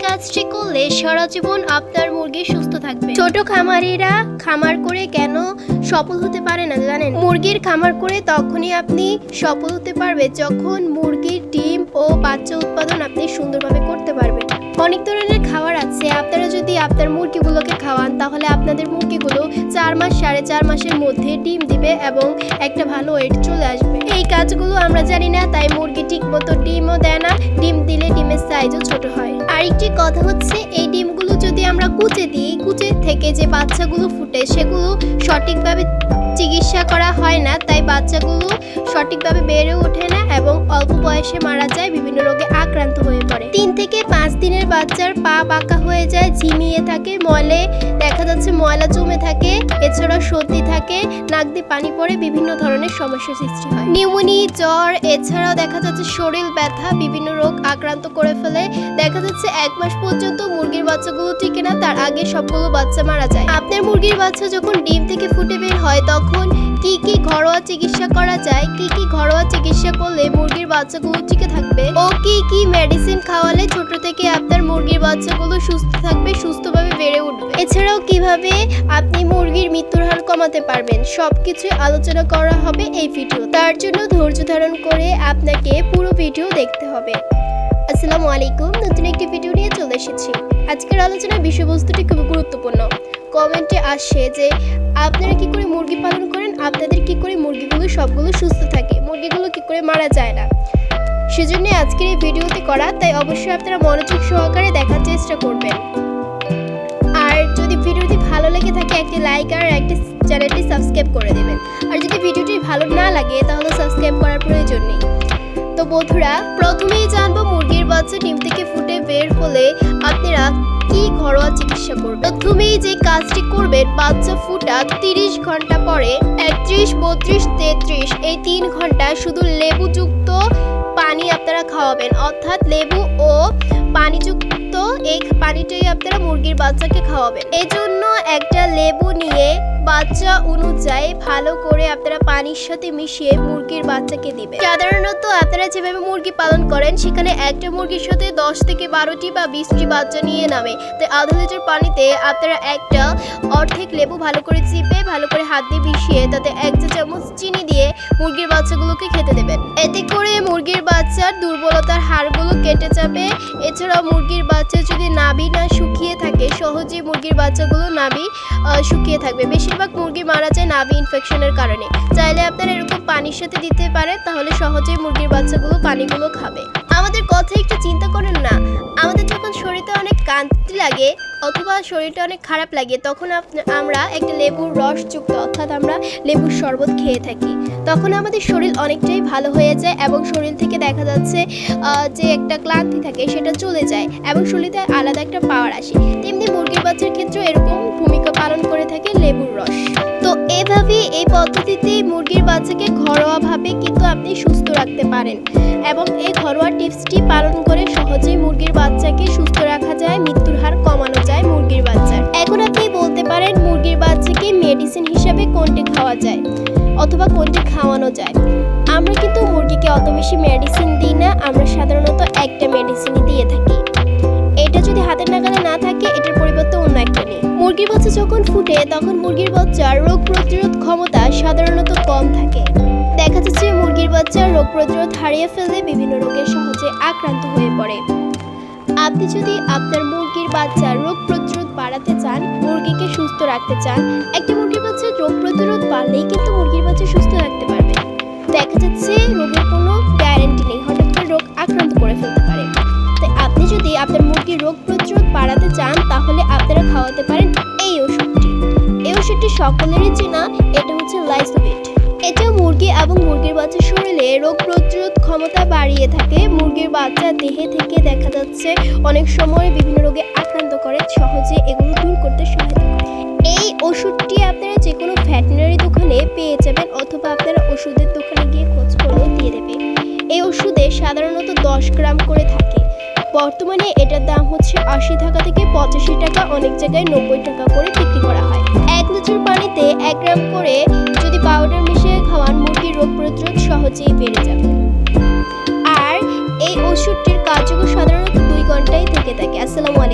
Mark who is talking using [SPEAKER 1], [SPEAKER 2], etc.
[SPEAKER 1] কাজটি করলে সারা জীবন আপনার মুরগি সুস্থ থাকবে। ছোট খামারিরা খামার করে কেন সফল হতে পারে না জানেন? মুরগির খামার করে তখনই আপনি সফল হতে পারবে যখন মুরগির ডিম ও বাচ্চা উৎপাদন আপনি সুন্দরভাবে করতে পারবেন। অনেক ধরনের খাবার আছে, আপনারা যদি আপনার মুরগিগুলোকে খাওয়ান তাহলে আপনাদের মুরগিগুলো 4 মাস 4.5 মাসের মধ্যে ডিম দিবে এবং একটা ভালো ওয়েট চলে আসবে। এই কাজগুলো আমরা জানি না, তাই মুরগি ঠিক মতো ডিমও দেয় না, ডিম দিলে ডিমের সাইজও ছোট হয়। আরেকটি কথা হচ্ছে, এই ডিমগুলো যদি আমরা কুচে দিই, কুচে থেকে যে বাচ্চাগুলো ফুটে সেগুলো সঠিকভাবে চিকিৎসা করা হয় না, তাই বাচ্চাগুলো সঠিকভাবে বেড়ে ওঠে না এবং অল্প বয়সে মারা যায়, বিভিন্ন রোগে আক্রান্ত হয়ে পড়ে। 3 থেকে 5 দিনের বাচ্চার পা বাঁকা হয়ে যায়, ঝিমিয়ে থাকে, মলে দেখা যাচ্ছে ময়লা জমে থাকে, এছাড়া সর্দি থাকে, নাক দিয়ে পানি পড়ে, বিভিন্ন ধরনের সমস্যার সৃষ্টি হয়। নিউমোনিয়া, জ্বর, এছাড়াও দেখা যাচ্ছে শরীর ব্যথা, বিভিন্ন রোগ আক্রান্ত করে ফেলে। দেখা যাচ্ছে 1 মাস পর্যন্ত মুরগির বাচ্চাগুলো টিকে না, তার আগে সবগুলো বাচ্চা মারা যায়। আপনার মুরগির বাচ্চা যখন ডিম থেকে ফুটে বের হয় তখন কি কি ঘরোয়া চিকিৎসা করা যায়, কি কি ঘরোয়া চিকিৎসা করলে মুরগির বাচ্চাগুলো টিকে থাকবে ও কি কি মেডিসিন খাওয়ালে ছোট থেকে আপনার মুরগির বাচ্চাগুলো সুস্থ থাকবে, সুস্থভাবে বেড়ে উঠবে, এছাড়াও কিভাবে আপনি মুরগির মৃত্যুর হার কমাতে পারবেন, সবকিছু আলোচনা করা হবে এই ভিডিও। তার জন্য ধৈর্য ধারণ করে আপনাকে পুরো ভিডিও দেখতে হবে। আসসালামু আলাইকুম, নতুন একটি ভিডিও নিয়ে চলে এসেছি। আজকের আলোচনার বিষয়বস্তুটি খুবই গুরুত্বপূর্ণ। কমেন্টে আসে যে আপনারা কি করে মুরগি পালন করেন, আপনাদের কি করে মুরগিগুলো সবগুলো সুস্থ থাকে, মুরগিগুলো কি করে মারা যায় না। সেজন্য আজকের এই ভিডিওটি করা, তাই অবশ্যই আপনারা মনোযোগ সহকারে দেখার চেষ্টা করবেন। আর যদি ভিডিওটি ভালো লেগে থাকে একটি লাইক আর একটি চ্যানেলটি সাবস্ক্রাইব করে দেবেন। আর যদি ভিডিওটি ভালো না লাগে তাহলে সাবস্ক্রাইব করার প্রয়োজন নেই। তো বন্ধুরা, প্রথমেই জানবো মুরগির বাচ্চা ডিম থেকে ফুটে বের হলে আপনারা কি ঘরোয়া চিকিৎসা করবেন। প্রথমেই যে কাজটি করবেন, বাচ্চা ফুটা 30 ঘন্টা পরে 31, 32, 33 এই 3 ঘন্টা শুধু লেবুযুক্ত পানি আপনারা খাওয়াবেন, অর্থাৎ লেবু ও পানিযুক্ত এই পানিটাই আপনারা মুরগির বাচ্চাকে খাওয়াবেন। এজন্য একটা লেবু নিয়ে বাচ্চা অনুযায়ী ভালো করে আপনারা পানির সাথে মিশিয়ে মুরগির বাচ্চাকে দিবেন। সাধারণত আপনারা যেভাবে মুরগি পালন করেন সেখানে একটা মুরগির সাথে 10 থেকে 12টি বা 20টি বাচ্চা নিয়ে নামে, তাই আধা লিটার পানিতে আপনারা একটা অর্ধেক লেবু ভালো করে চিপে ভালো করে হাত দিয়ে মিশিয়ে তাতে 1 চা চামচ চিনি দিয়ে মুরগির বাচ্চাগুলোকে খেতে দেবেন। এতে করে মুরগির বাচ্চার দুর্বলতার হাড়গুলো কেটে যাবে। এছাড়াও মুরগির বাচ্চা যদি নাভি না শুকিয়ে থাকে, সহজে মুরগির বাচ্চাগুলো নাভি শুকিয়ে থাকবে। বেশিরভাগ মুরগি মারা যায় নাভি ইনফেকশনের কারণে। চাইলে আপনারা এরকম পানির সাথে দিতে পারেন, তাহলে সহজেই মুরগির বাচ্চাগুলো পানিগুলো খাবে। আমাদের কথা একটু চিন্তা করেন না, আমাদের যখন শরীরটা অনেক ক্লান্তি লাগে অথবা শরীরটা অনেক খারাপ লাগে তখন আমরা একটা লেবুর রসযুক্ত অর্থাৎ আমরা লেবুর শরবত খেয়ে থাকি, তখন আমাদের শরীর অনেকটাই ভালো হয়ে যায় এবং শরীর থেকে দেখা যাচ্ছে যে একটা ক্লান্তি থাকে সেটা চলে যায় এবং শরীরে আলাদা একটা পাওয়ার আসে। তেমনি মুরগির বাচ্চার ক্ষেত্রেও এরকম ভূমিকা পালন করে থাকে লেবুর রস। তো এভাবে এই পদ্ধতিতে মুরগির বাচ্চাকে ঘরোয়াভাবে কিন্তু আপনি সুস্থ রাখতে পারেন এবং এই ঘরোয়া টিপসটি পালন করে সহজেই মুরগির বাচ্চাকে সুস্থ রাখা যায়, মৃত্যুর হার কমানো যায় মুরগির বাচ্চার। এখন আপনি বলতে পারেন মুরগির বাচ্চাকে মেডিসিন হিসাবে কোনটি খাওয়া যায় অথবা কোনটি খাওয়ানো যায়। আমরা কিন্তু মুরগিকে অত বেশি মেডিসিন দিই না, আমরা সাধারণত একটা মেডিসিনই দিয়ে থাকি। এটা যদি হাতের নাগালে না থাকে এটার পরিবর্তে অন্য একটা নেই। মুরগির বাচ্চা যখন ফুটে তখন মুরগির বাচ্চার রোগ প্রতিরোধ ক্ষমতা সাধারণত কম থাকে। দেখা যাচ্ছে মুরগির বাচ্চার রোগ প্রতিরোধ হারিয়ে ফেললে বিভিন্ন রোগে সহজে আক্রান্ত হয়ে পড়ে। আপনি যদি আপনার মুরগির বাচ্চার রোগ প্রতিরোধ বাড়াতে চান, মুরগিকে সুস্থ রাখতে চান, একটা মুরগির বাচ্চার রোগ প্রতিরোধ বাড়লেই কিন্তু মুরগির বাচ্চা সুস্থ রাখতে পারবে। দেখা যাচ্ছে রোগের কোনো গ্যারান্টি নেই, হঠাৎ করে রোগ আক্রান্ত করে ফেলতে পারে। তাই আপনি যদি আপনার মুরগির রোগ প্রতিরোধ বাড়াতে চান তাহলে আপনারা খাওয়াতে পারেন এই ওষুধটি। এই ওষুধটি সকলেরই চেনা, এটা হচ্ছে লাইসোভিট। এটা মুরগি এবং মুরগির বাচ্চার শরীরে রোগ প্রতিরোধ ক্ষমতা বাড়িয়ে থাকে। মুরগির বাচ্চা দেহে থেকে দেখা যাচ্ছে অনেক সময় বিভিন্ন রোগে আক্রান্ত করে, সহজে এগুলো দূর করতে সহায়তা করে। এই ওষুধটি আপনারা যে কোনো ভেটেরিনারি দোকানে পেয়ে যাবেন অথবা আপনারা ওষুধের দোকানে গিয়ে খোঁজ করলেও দিয়ে দেবে। এই ওষুধে সাধারণত 10 গ্রাম করে থাকে। বর্তমানে এটার দাম হচ্ছে 80 টাকা থেকে 85 টাকা, অনেক জায়গায় 90 টাকা করে বিক্রি করা হয়। 1 লিটার পানিতে 1 গ্রাম করে যদি পাউডার মিশিয়ে খাওয়ান মুরগির রোগ প্রতিরোধ সহজেই বেড়ে যাবে। আর এই ওষুধটির কার্যকর সাধারণত 2 ঘন্টাই থেকে থাকে। আসসালামু আলাইকুম।